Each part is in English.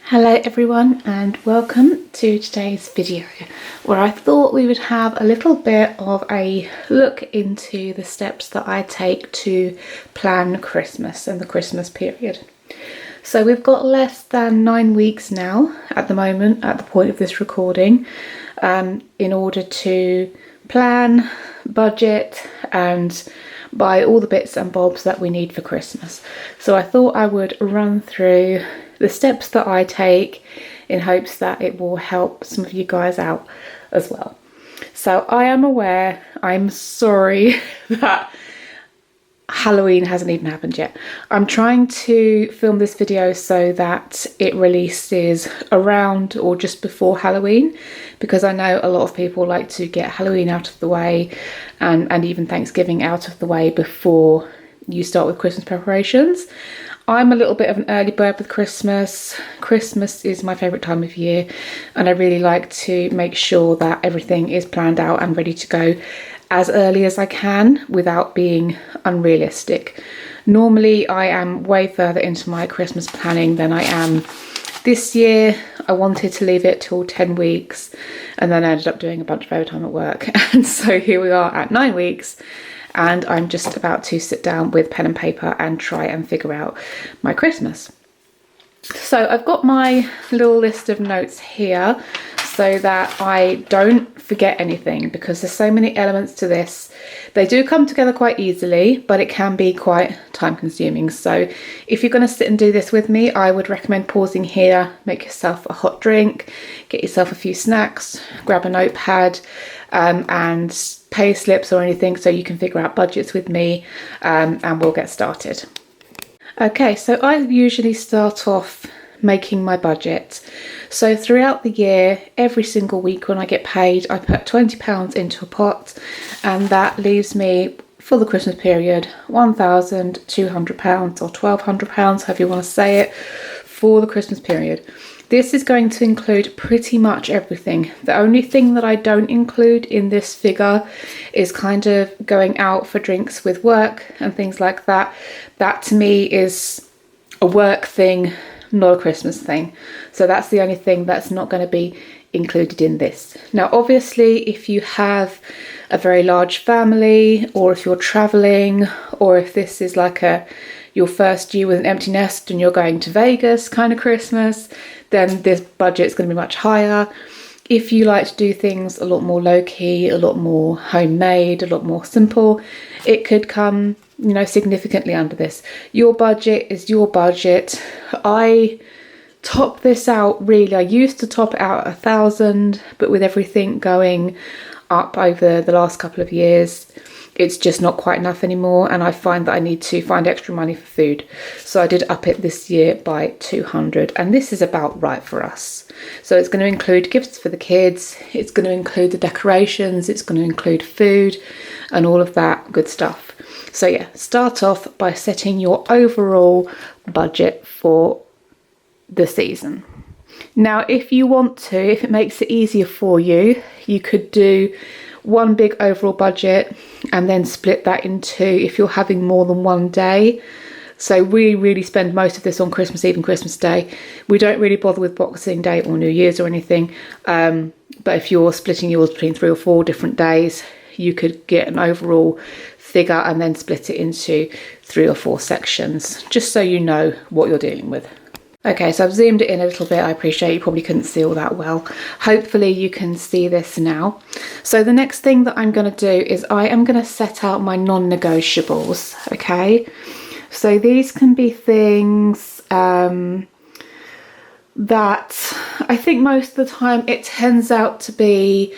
Hello everyone and welcome to today's video where I thought we would have a little bit of a look into the steps that I take to plan Christmas and the Christmas period. So we've got less than 9 weeks now at the moment at the point of this recording in order to plan, budget and buy all the bits and bobs that we need for Christmas. So I thought I would run through the steps that I take in hopes that it will help some of you guys out as well. So I am aware, I'm sorry that Halloween hasn't even happened yet. I'm trying to film this video so that it releases around or just before Halloween, because I know a lot of people like to get Halloween out of the way and even Thanksgiving out of the way before you start with Christmas preparations. I'm a little bit of an early bird with Christmas. Christmas is my favourite time of year and I really like to make sure that everything is planned out and ready to go as early as I can without being unrealistic. Normally I am way further into my Christmas planning than I am this year. I wanted to leave it till 10 weeks and then I ended up doing a bunch of overtime at work, and so here we are at 9 weeks and I'm just about to sit down with pen and paper and try and figure out my Christmas. So I've got my little list of notes here so that I don't forget anything, because there's so many elements to this. They do come together quite easily, but it can be quite time consuming. So if you're going to sit and do this with me, I would recommend pausing here, make yourself a hot drink, get yourself a few snacks, grab a notepad and pay slips or anything so you can figure out budgets with me, and we'll get started. Okay, so I usually start off making my budget. So throughout the year, every single week when I get paid, I put £20 into a pot, and that leaves me for the Christmas period £1,200 or £1,200, however you want to say it, for the Christmas period. This is going to include pretty much everything. The only thing that I don't include in this figure is kind of going out for drinks with work and things like that. That to me is a work thing, not a Christmas thing. So that's the only thing that's not going to be included in this. Now obviously if you have a very large family, or if you're traveling, or if this is like your first year with an empty nest and you're going to Vegas kind of Christmas, then this budget is going to be much higher. If you like to do things a lot more low-key, a lot more homemade, a lot more simple, it could come, you know, significantly under this. Your budget is your budget. I top this out really. I used to top it out at £1,000, but with everything going up over the last couple of years, it's just not quite enough anymore, and I find that I need to find extra money for food. So I did up it this year by £200, and this is about right for us. So it's going to include gifts for the kids, it's going to include the decorations, it's going to include food and all of that good stuff. So yeah, start off by setting your overall budget for the season. Now if you want to, if it makes it easier for you, you could do one big overall budget and then split that into, if you're having more than one day. So we really spend most of this on Christmas Eve and Christmas Day. We don't really bother with Boxing Day or New Year's or anything, but if you're splitting yours between 3 or 4 different days, you could get an overall figure and then split it into 3 or 4 sections, just so you know what you're dealing with. Okay, so I've zoomed it in a little bit. I appreciate you probably couldn't see all that well. Hopefully you can see this now. So the next thing that I'm going to do is I am going to set out my non-negotiables, okay? So these can be things that I think most of the time it tends out to be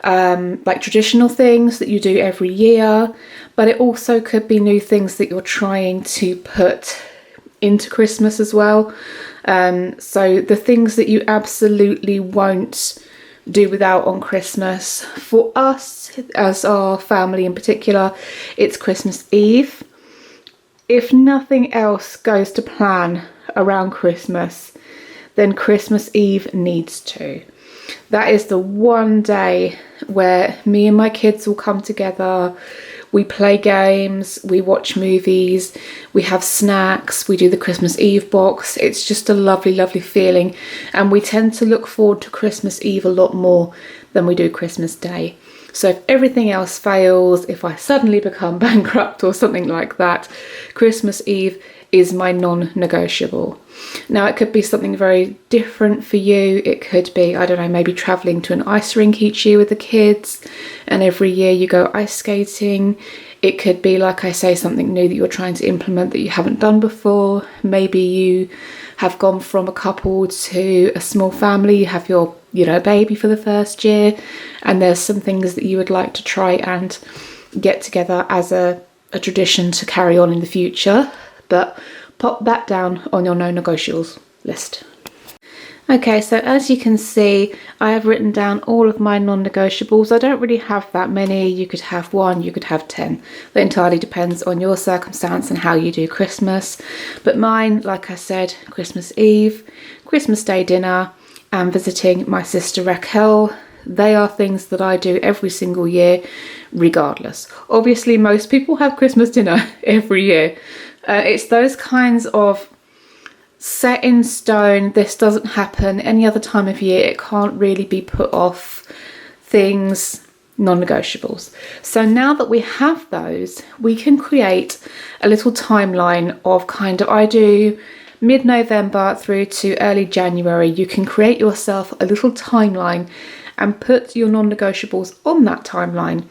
like traditional things that you do every year, but it also could be new things that you're trying to put into Christmas as well. So the things that you absolutely won't do without on Christmas, for us as our family in particular, it's Christmas Eve. If nothing else goes to plan around Christmas, then Christmas Eve needs to. That is the one day where me and my kids will come together. We play games, we watch movies, we have snacks, we do the Christmas Eve box. It's just a lovely, lovely feeling. And we tend to look forward to Christmas Eve a lot more than we do Christmas Day. So if everything else fails, if I suddenly become bankrupt or something like that, Christmas Eve is my non-negotiable. Now, it could be something very different for you. It could be, I don't know, maybe travelling to an ice rink each year with the kids, and every year you go ice skating. It could be, like I say, something new that you're trying to implement that you haven't done before. Maybe you have gone from a couple to a small family, you have your, baby for the first year, and there's some things that you would like to try and get together as a tradition to carry on in the future. But pop that down on your non-negotiables list. Okay, so as you can see, I have written down all of my non-negotiables. I don't really have that many. You could have 1, you could have 10. That entirely depends on your circumstance and how you do Christmas. But mine, like I said, Christmas Eve, Christmas Day dinner, and visiting my sister Raquel. They are things that I do every single year, regardless. Obviously, most people have Christmas dinner every year. It's those kinds of set in stone, this doesn't happen any other time of year, it can't really be put off things, non-negotiables. So now that we have those, we can create a little timeline of I do mid-November through to early January. You can create yourself a little timeline and put your non-negotiables on that timeline.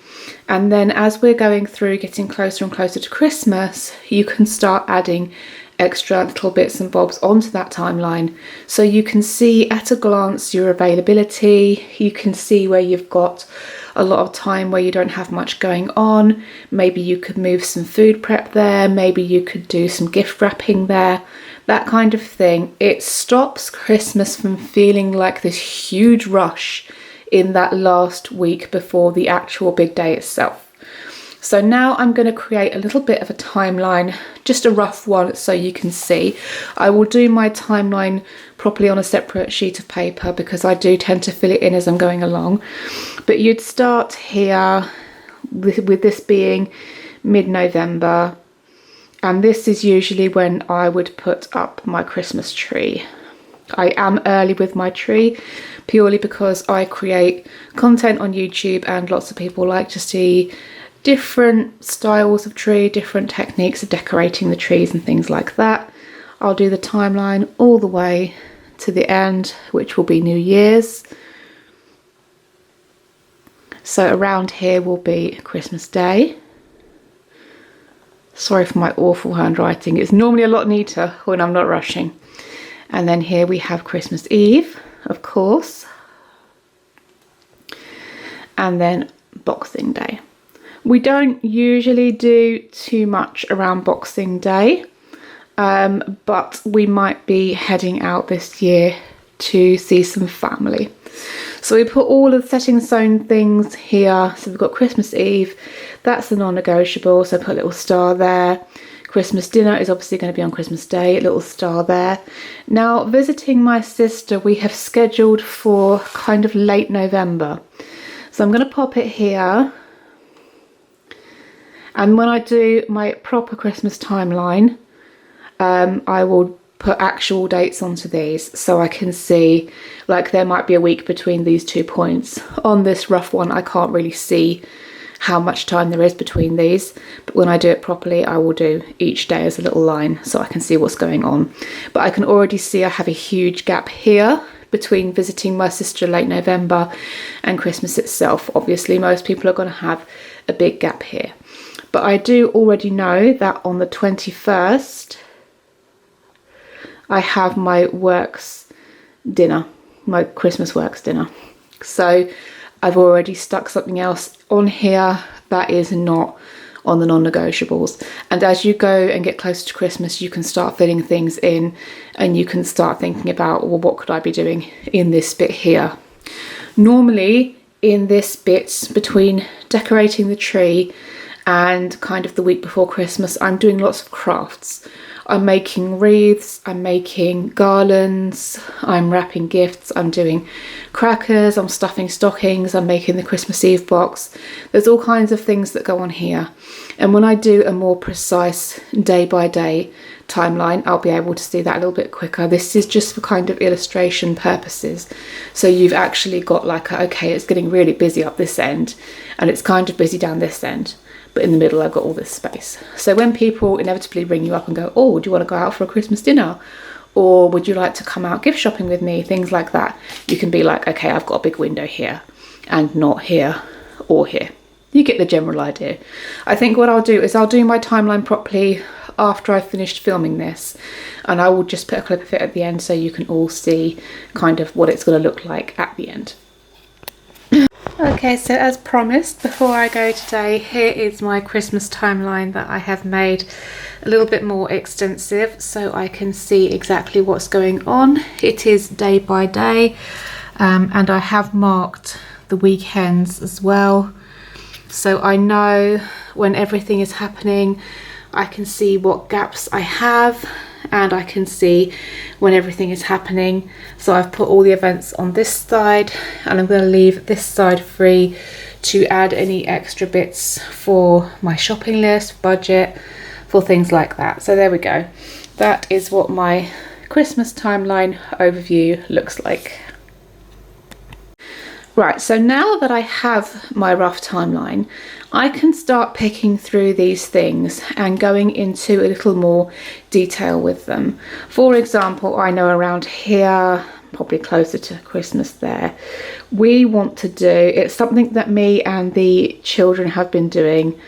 And then as we're going through, getting closer and closer to Christmas, you can start adding extra little bits and bobs onto that timeline. So you can see at a glance your availability, you can see where you've got a lot of time where you don't have much going on. Maybe you could move some food prep there, maybe you could do some gift wrapping there, that kind of thing. It stops Christmas from feeling like this huge rush in that last week before the actual big day itself. So now I'm going to create a little bit of a timeline, just a rough one so you can see. I will do my timeline properly on a separate sheet of paper because I do tend to fill it in as I'm going along. But you'd start here with this being mid-November, and this is usually when I would put up my Christmas tree. I am early with my tree purely because I create content on YouTube and lots of people like to see different styles of tree, different techniques of decorating the trees and things like that. I'll do the timeline all the way to the end, which will be New Year's. So around here will be Christmas Day. Sorry for my awful handwriting. It's normally a lot neater when I'm not rushing. And then here we have Christmas Eve, of course. And then Boxing Day. We don't usually do too much around Boxing Day, but we might be heading out this year to see some family. So we put all of the set in stone things here. So we've got Christmas Eve, that's the non-negotiable, so put a little star there. Christmas dinner is obviously going to be on Christmas Day, a little star there. Now, visiting my sister, we have scheduled for kind of late November. So I'm going to pop it here. And when I do my proper Christmas timeline, I will put actual dates onto these so I can see, like, there might be a week between these 2 points. On this rough one, I can't really see how much time there is between these, but when I do it properly, I will do each day as a little line so I can see what's going on. But I can already see I have a huge gap here between visiting my sister late November and Christmas itself. Obviously, most people are going to have a big gap here. But I do already know that on the 21st, I have my works dinner, my Christmas works dinner. So I've already stuck something else on here that is not on the non-negotiables. And as you go and get closer to Christmas, you can start filling things in and you can start thinking about, well, what could I be doing in this bit here? Normally, in this bit between decorating the tree and kind of the week before Christmas, I'm doing lots of crafts. I'm making wreaths, I'm making garlands, I'm wrapping gifts, I'm doing crackers, I'm stuffing stockings, I'm making the Christmas Eve box. There's all kinds of things that go on here. And when I do a more precise day by day timeline, I'll be able to see that a little bit quicker. This is just for kind of illustration purposes. So you've actually got like, okay, it's getting really busy up this end and it's kind of busy down this end. But in the middle, I've got all this space. So when people inevitably ring you up and go, oh, do you want to go out for a Christmas dinner? Or would you like to come out gift shopping with me? Things like that. You can be like, okay, I've got a big window here and not here or here. You get the general idea. I think what I'll do is I'll do my timeline properly after I've finished filming this. And I will just put a clip of it at the end so you can all see kind of what it's going to look like at the end. Okay, so as promised, before I go today, here is my Christmas timeline that I have made a little bit more extensive so I can see exactly what's going on. It is day by day, and I have marked the weekends as well. So I know when everything is happening, I can see what gaps I have, and I can see when everything is happening. So I've put all the events on this side, and I'm going to leave this side free to add any extra bits for my shopping list, budget, for things like that. So there we go. That is what my Christmas timeline overview looks like. Right, so now that I have my rough timeline, I can start picking through these things and going into a little more detail with them. For example, I know around here, probably closer to Christmas there, we want to do, it's something that me and the children have been doing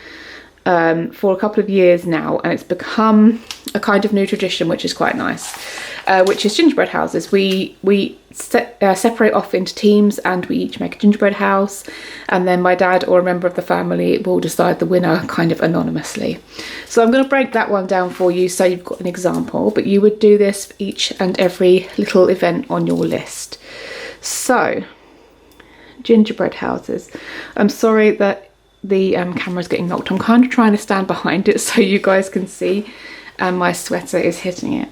for a couple of years now, and it's become a kind of new tradition, which is quite nice, which is gingerbread houses. We separate off into teams and we each make a gingerbread house, and then my dad or a member of the family will decide the winner kind of anonymously. So I'm going to break that one down for you so you've got an example, but you would do this for each and every little event on your list. So, gingerbread houses. I'm sorry that the camera's getting knocked. I'm kind of trying to stand behind it so you guys can see, and my sweater is hitting it.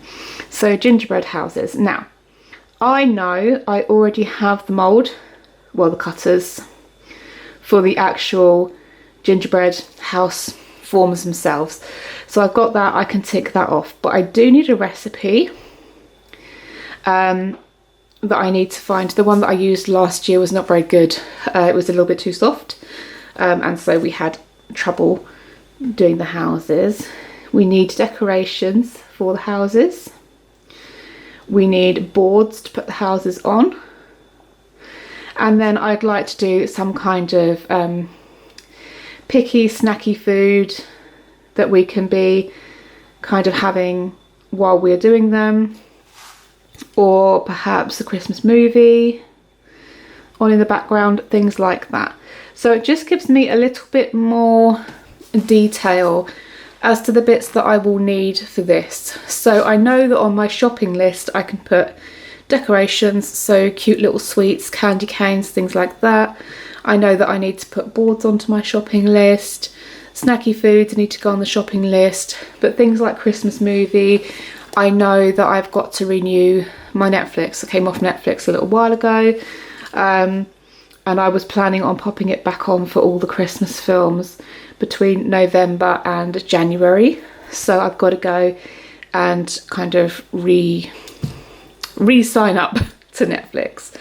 So gingerbread houses. Now, I know I already have the mould, well, the cutters, for the actual gingerbread house forms themselves. So I've got that, I can tick that off. But I do need a recipe that I need to find. The one that I used last year was not very good. It was a little bit too soft. And so we had trouble doing the houses. We need decorations for the houses. We need boards to put the houses on. And then I'd like to do some kind of picky, snacky food that we can be kind of having while we're doing them. Or perhaps a Christmas movie on in the background, things like that. So it just gives me a little bit more detail as to the bits that I will need for this. So I know that on my shopping list I can put decorations, so cute little sweets, candy canes, things like that. I know that I need to put boards onto my shopping list. Snacky foods need to go on the shopping list, but things like Christmas movie, I know that I've got to renew my Netflix. I came off Netflix a little while ago, and I was planning on popping it back on for all the Christmas films between November and January. So I've got to go and kind of re-sign up to Netflix.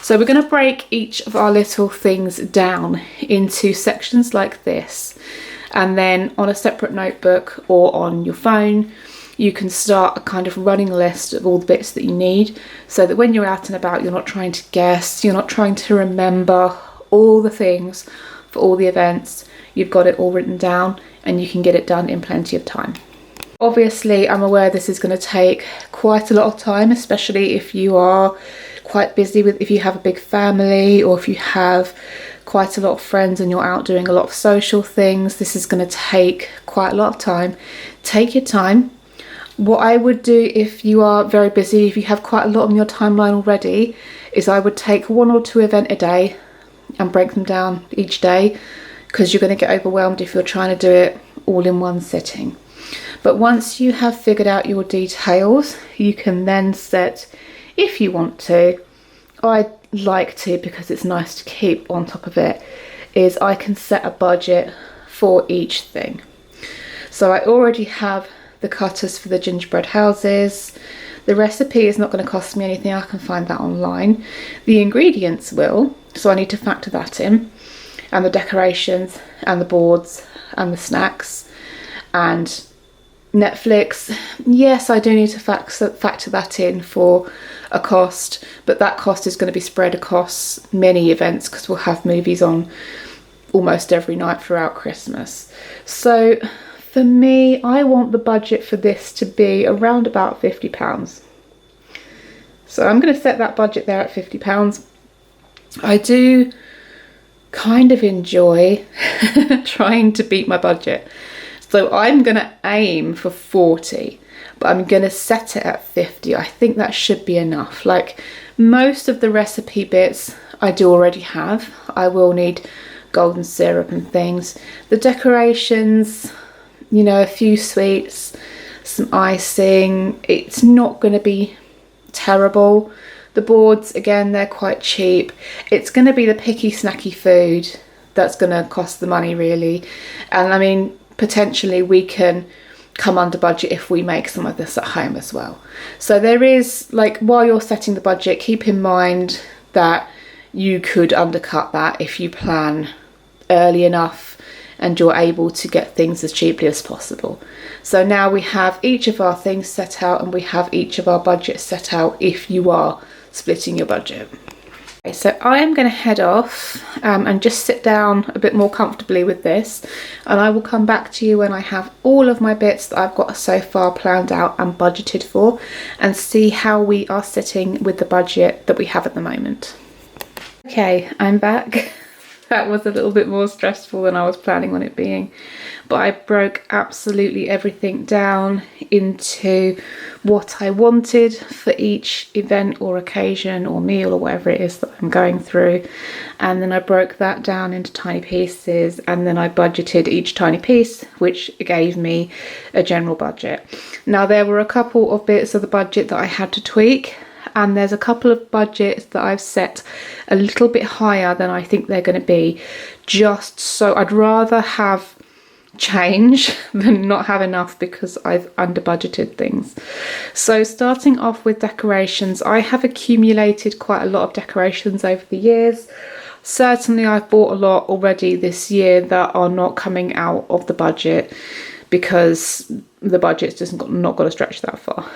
So we're going to break each of our little things down into sections like this. And then on a separate notebook or on your phone, you can start a kind of running list of all the bits that you need, so that when you're out and about, you're not trying to guess, you're not trying to remember all the things for all the events. You've got it all written down and you can get it done in plenty of time. Obviously, I'm aware this is going to take quite a lot of time, especially if you are quite busy if you have a big family, or if you have quite a lot of friends and you're out doing a lot of social things. This is going to take quite a lot of time. Take your time. What I would do if you are very busy, if you have quite a lot on your timeline already, is I would take 1 or 2 events a day and break them down each day. because you're going to get overwhelmed if you're trying to do it all in one sitting. But once you have figured out your details, you can then set, if you want to, I like to because it's nice to keep on top of it, is I can set a budget for each thing. So I already have the cutters for the gingerbread houses. The recipe is not going to cost me anything, I can find that online. The ingredients will, so I need to factor that in, and the decorations and the boards and the snacks and Netflix. Yes, I do need to factor that in for a cost, but that cost is going to be spread across many events because we'll have movies on almost every night throughout Christmas. So for me, I want the budget for this to be around about £50. So I'm going to set that budget there at £50. I do kind of enjoy trying to beat my budget. So I'm going to aim for 40, but I'm going to set it at 50. I think that should be enough. Like most of the recipe bits I do already have. I will need golden syrup and things. The decorations, you know, a few sweets, some icing. It's not going to be terrible. The boards, again, they're quite cheap. It's going to be the picky snacky food that's going to cost the money really. And I mean, potentially we can come under budget if we make some of this at home as well. So there is, like, while you're setting the budget, keep in mind that you could undercut that if you plan early enough and you're able to get things as cheaply as possible. So now we have each of our things set out and we have each of our budgets set out if you are splitting your budget. Okay, so I am going to head off and just sit down a bit more comfortably with this, and I will come back to you when I have all of my bits that I've got so far planned out and budgeted for, and see how we are sitting with the budget that we have at the moment. Okay, I'm back. That was a little bit more stressful than I was planning on it being, but I broke absolutely everything down into what I wanted for each event or occasion or meal or whatever it is that I'm going through, and then I broke that down into tiny pieces, and then I budgeted each tiny piece, which gave me a general budget. Now there were a couple of bits of the budget that I had to tweak, and there's a couple of budgets that I've set a little bit higher than I think they're going to be, just so I'd rather have change than not have enough because I've under budgeted things. So starting off with decorations, I have accumulated quite a lot of decorations over the years. Certainly I've bought a lot already this year that are not coming out of the budget because the budget's just not got to stretch that far.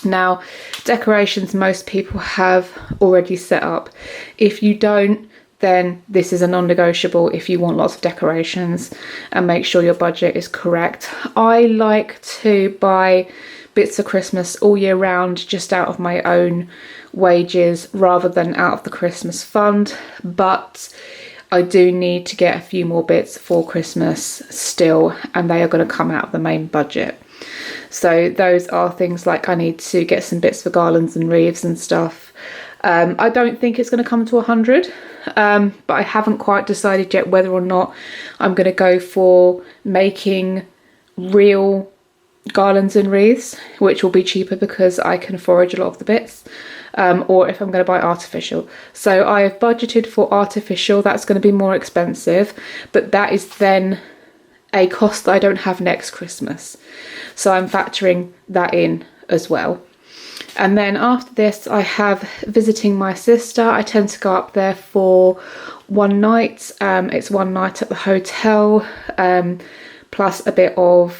Now, decorations most people have already set up. If you don't, then this is a non-negotiable if you want lots of decorations, and make sure your budget is correct. I like to buy bits of Christmas all year round just out of my own wages rather than out of the Christmas fund, but I do need to get a few more bits for Christmas still, and they are going to come out of the main budget. So those are things like I need to get some bits for garlands and wreaths and stuff. I don't think it's going to come to 100, but I haven't quite decided yet whether or not I'm going to go for making real garlands and wreaths, which will be cheaper because I can forage a lot of the bits, or if I'm going to buy artificial. So I have budgeted for artificial. That's going to be more expensive, but that is then a cost that I don't have next Christmas. So I'm factoring that in as well. And then after this, I have visiting my sister. I tend to go up there for one night. It's one night at the hotel, plus a bit of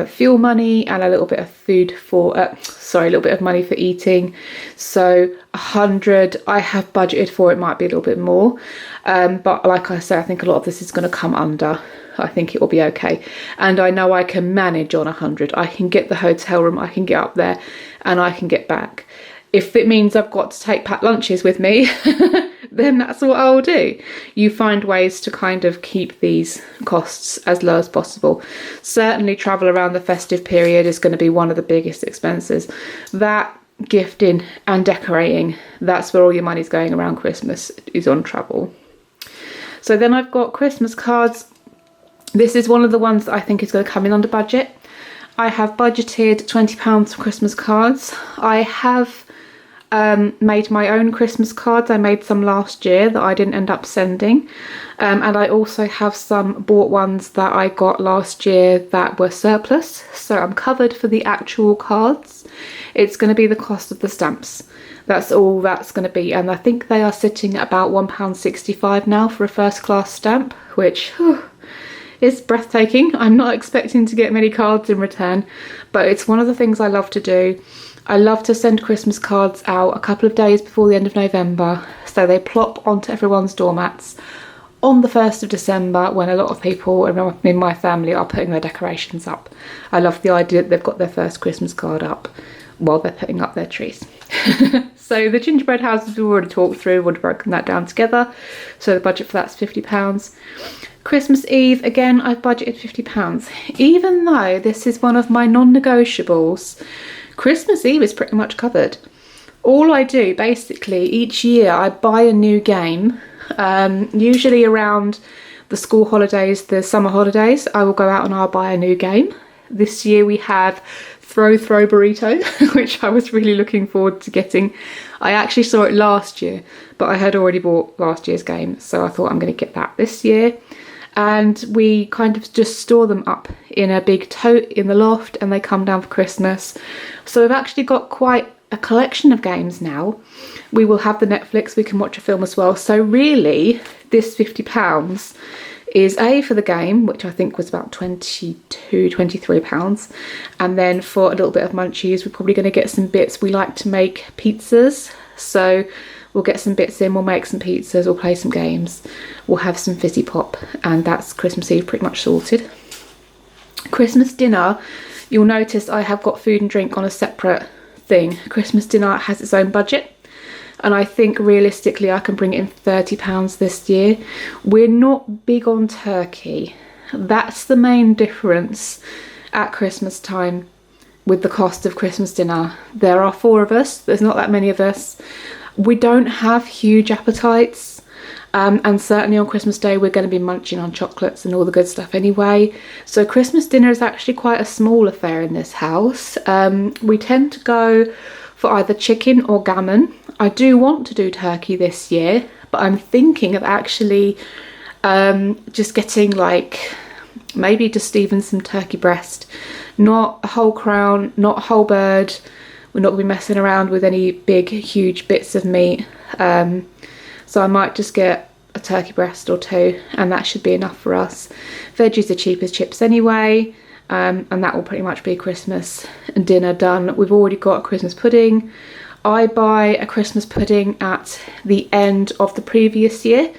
fuel money and a little bit of food for, a little bit of money for eating. So 100 I have budgeted for. It might be a little bit more. But like I say, I think a lot of this is going to come under. I think it will be okay. And I know I can manage on 100. I can get the hotel room, I can get up there, and I can get back. If it means I've got to take packed lunches with me, then that's what I'll do. You find ways to kind of keep these costs as low as possible. Certainly travel around the festive period is going to be one of the biggest expenses. That, gifting and decorating, that's where all your money's going around Christmas, is on travel. So then I've got Christmas cards. This is one of the ones that I think is going to come in under budget. I have budgeted £20 for Christmas cards. I have made my own Christmas cards. I made some last year that I didn't end up sending, and I also have some bought ones that I got last year that were surplus, so I'm covered for the actual cards. It's going to be the cost of the stamps. That's all that's going to be, and I think they are sitting at about £1.65 now for a first class stamp, which is breathtaking. I'm not expecting to get many cards in return, but it's one of the things I love to do. I love to send Christmas cards out a couple of days before the end of November, so they plop onto everyone's doormats on the 1st of December when a lot of people in my family are putting their decorations up. I love the idea that they've got their first Christmas card up while they're putting up their trees. So the gingerbread houses we've already talked through, we've broken that down together. So the budget for that's £50. Christmas Eve, again, I've budgeted £50. Even though this is one of my non-negotiables, Christmas Eve is pretty much covered. All I do, basically, each year I buy a new game, usually around the school holidays, the summer holidays, I will go out and I'll buy a new game. This year we have Throw Burrito, which I was really looking forward to getting. I actually saw it last year, but I had already bought last year's game, so I thought I'm going to get that this year. And we kind of just store them up in a big tote in the loft, and they come down for Christmas. So we've actually got quite a collection of games now. We will have the Netflix, we can watch a film as well. So really, this £50 is A, for the game, which I think was about £23, and then for a little bit of munchies, we're probably going to get some bits. We like to make pizzas, so we'll get some bits in, we'll make some pizzas, we'll play some games, we'll have some fizzy pop, and that's Christmas Eve pretty much sorted. Christmas dinner, you'll notice I have got food and drink on a separate thing. Christmas dinner has its own budget, and I think realistically I can bring it in £30 this year. We're not big on turkey. That's the main difference at Christmas time with the cost of Christmas dinner. There are 4 of us, there's not that many of us. We don't have huge appetites, and certainly on Christmas Day we're going to be munching on chocolates and all the good stuff anyway. So Christmas dinner is actually quite a small affair in this house. We tend to go for either chicken or gammon. I do want to do turkey this year, but I'm thinking of actually just getting maybe just even some turkey breast, not a whole crown, not a whole bird. We're not going to be messing around with any big huge bits of meat, so I might just get a turkey breast or 2, and that should be enough for us. Veggies are cheap as chips anyway, and that will pretty much be Christmas and dinner done. We've already got a Christmas pudding. I buy a Christmas pudding at the end of the previous year,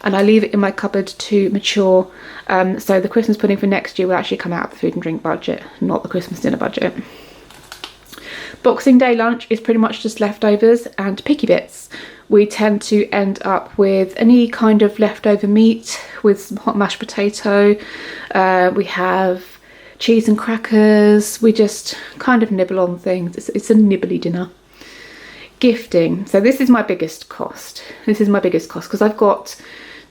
and I leave it in my cupboard to mature, so the Christmas pudding for next year will actually come out of the food and drink budget, not the Christmas dinner budget. Boxing Day lunch is pretty much just leftovers and picky bits. We tend to end up with any kind of leftover meat with some hot mashed potato. We have cheese and crackers. We just kind of nibble on things. It's a nibbly dinner. Gifting. So this is my biggest cost. This is my biggest cost because I've got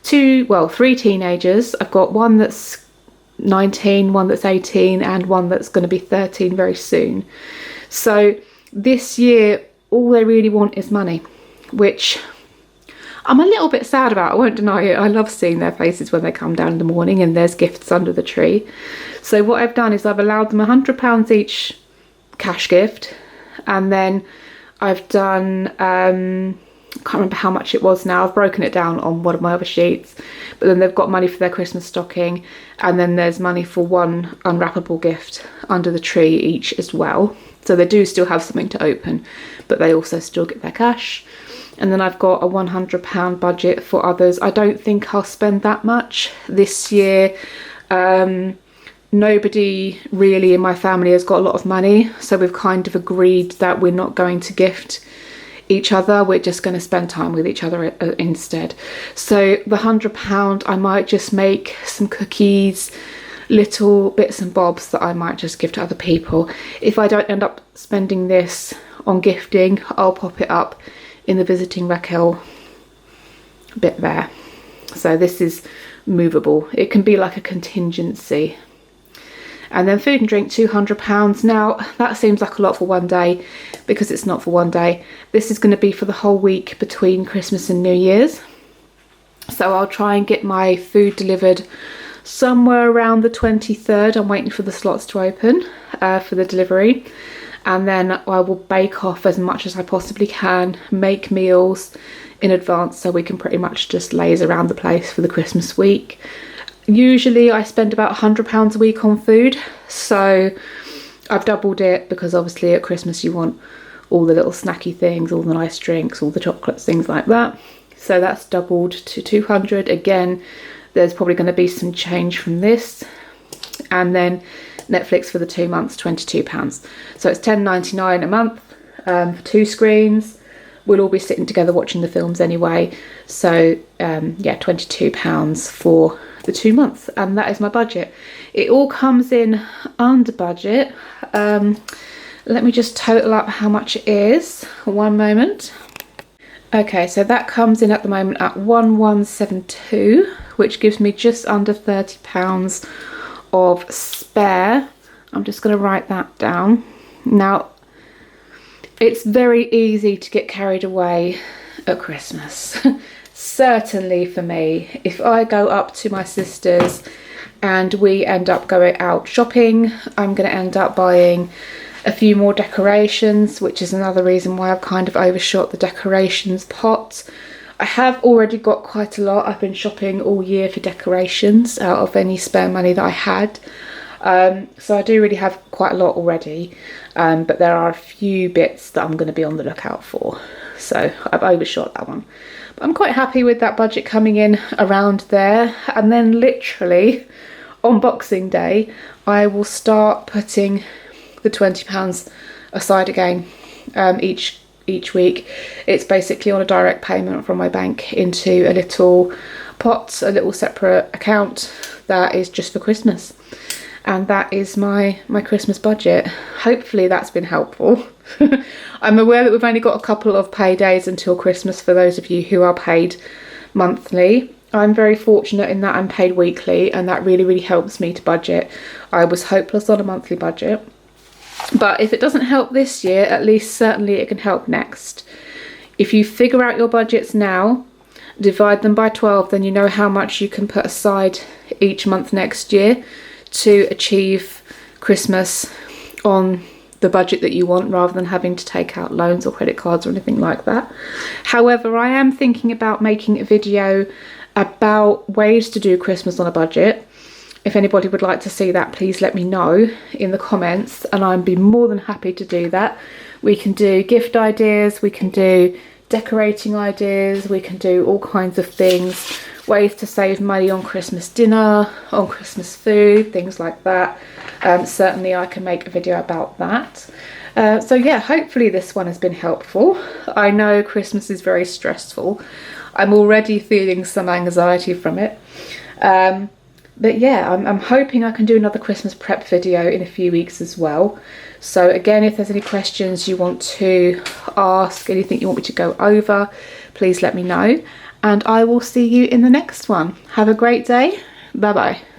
3 teenagers. I've got one that's 19, one that's 18, and one that's going to be 13 very soon. So this year, all they really want is money, which I'm a little bit sad about, I won't deny it. I love seeing their faces when they come down in the morning and there's gifts under the tree. So what I've done is I've allowed them £100 each cash gift, and then I've done, I can't remember how much it was now, I've broken it down on one of my other sheets, but then they've got money for their Christmas stocking, and then there's money for one unwrappable gift under the tree each as well. So they do still have something to open, but they also still get their cash. And then I've got a £100 budget for others. I don't think I'll spend that much this year. Nobody really in my family has got a lot of money, so we've kind of agreed that we're not going to gift each other, we're just going to spend time with each other instead. So the £100, I might just make some cookies, little bits and bobs that I might just give to other people. If I don't end up spending this on gifting, I'll pop it up in the visiting Raquel bit there. So this is movable. It can be like a contingency. And then food and drink, £200. Now that seems like a lot for one day, because it's not for one day. This is going to be for the whole week between Christmas and New Year's. So I'll try and get my food delivered somewhere around the 23rd. I'm waiting for the slots to open for the delivery. And then I will bake off as much as I possibly can, make meals in advance so we can pretty much just laze around the place for the Christmas week. Usually I spend about £100 a week on food, so I've doubled it because obviously at Christmas you want all the little snacky things, all the nice drinks, all the chocolates, things like that. So that's doubled to 200. Again, there's probably going to be some change from this. And then Netflix for the 2 months, £22. So it's £10.99 a month for 2 screens. We'll all be sitting together watching the films anyway. So yeah, £22 for the 2 months, and that is my budget. It all comes in under budget. Let me just total up how much it is. One moment. Okay, so that comes in at the moment at 1172, which gives me just under £30 of spare. I'm just going to write that down. Now, it's very easy to get carried away at Christmas. Certainly for me, if I go up to my sister's and we end up going out shopping, I'm going to end up buying a few more decorations, which is another reason why I've kind of overshot the decorations pot. I have already got quite a lot. I've been shopping all year for decorations out of any spare money that I had. So I do really have quite a lot already, but there are a few bits that I'm going to be on the lookout for. So I've overshot that one. But I'm quite happy with that budget coming in around there. And then literally on Boxing Day, I will start putting the £20 aside again each week. It's basically on a direct payment from my bank into a little pot, a little separate account that is just for Christmas. And that is my Christmas budget. Hopefully that's been helpful. I'm aware that we've only got a couple of paydays until Christmas for those of you who are paid monthly. I'm very fortunate in that I'm paid weekly, and that really, really helps me to budget. I was hopeless on a monthly budget. But if it doesn't help this year, at least certainly it can help next. If you figure out your budgets now, divide them by 12, then you know how much you can put aside each month next year to achieve Christmas on the budget that you want, rather than having to take out loans or credit cards or anything like that. However, I am thinking about making a video about ways to do Christmas on a budget. If anybody would like to see that, please let me know in the comments, and I'd be more than happy to do that. We can do gift ideas, we can do decorating ideas, we can do all kinds of things, ways to save money on Christmas dinner, on Christmas food, things like that. Certainly I can make a video about that. So yeah, hopefully this one has been helpful. I know Christmas is very stressful. I'm already feeling some anxiety from it. But yeah, I'm hoping I can do another Christmas prep video in a few weeks as well. So again, if there's any questions you want to ask, anything you want me to go over, please let me know. And I will see you in the next one. Have a great day. Bye bye.